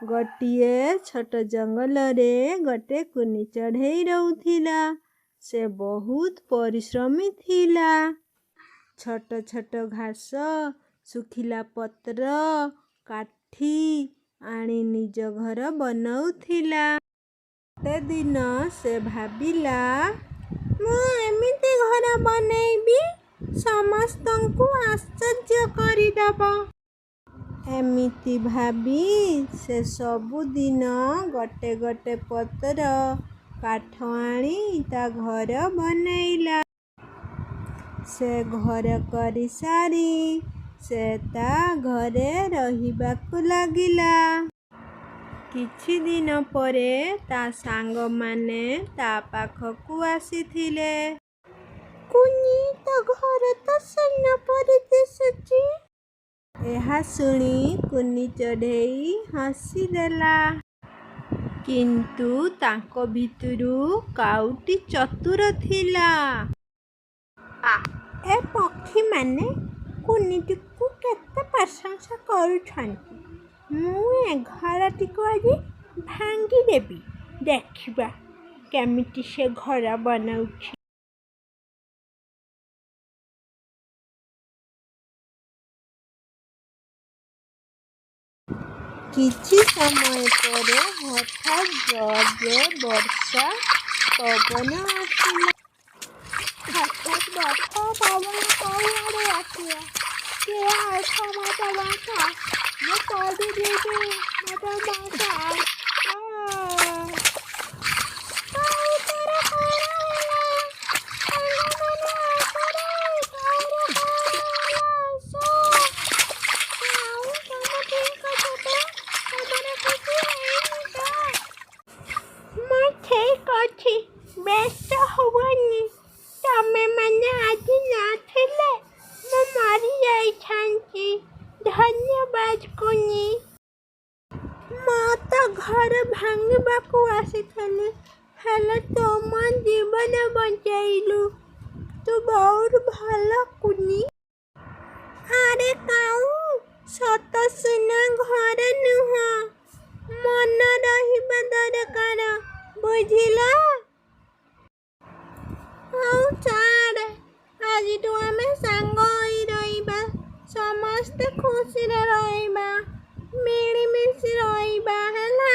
गोटे छोट जंगल रे गोटे कुनी चढ़ई रहूथिला। से बहुत परिश्रमी थिला। छोट छोट घास सुखिला पत्र काठी आनी निज घर बनाउथिला। गोटे दिन से भाबिला मु एमिति घर बनैबी समस्तंकु आश्चर्य करिदब। एमिति भाबी से सबुदिन गोटे गोटे पत्र काठ आनी ता घर बनैला। से घर करी सारी से ता घरे रहिबाकु लागिला। किछि दिन परे ता सांग माने ता पाखकु आसीथिले। कुनी तो घर तो सुन परि दिसुची। एहा सुनी कुनी चढ़ई हसी देला। किंतु तांको भितरु काउटी चतुर थिला। ए पक्षी माने कुनीटिकु केते प्रशंसा करुछंती। मु ए घरटिकु आज भांगी देबी। देखिबा केमिति से घर बनाउछि। किछि समय परे हठात जोरे वर्षा पवन आसिला। हठात वर्षा पवन कौआड़े आसिला। के आसा मत बासा मु पड़ी जेबी मत बासा। व्यस्त हवनी तमे मैंने आज नाथिले मु मरी जाइछांती। धन्यवाद कुनी। माता घर भांगबाकू आसीथले हेले तो मन जीवन बचाइलु। तू बहुत भला कुनी। अरे काऊ सत सुना घर नुह मन रहिबा दरकार बुझिला। छाड़ आज तो आमे सांग होई रहिबा समस्ते खुशी रे रहिबा मिलिमिशि रहिबा हैला।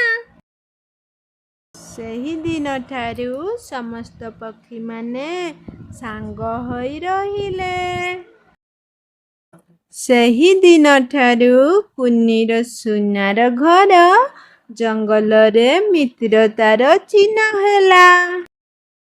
सही दिन ठारू समस्त पक्षी माने सांग होई रहिले। सही दिन ठारू कुनीर सुनार घर जंगल रे मित्रतार चिन्ह हैला।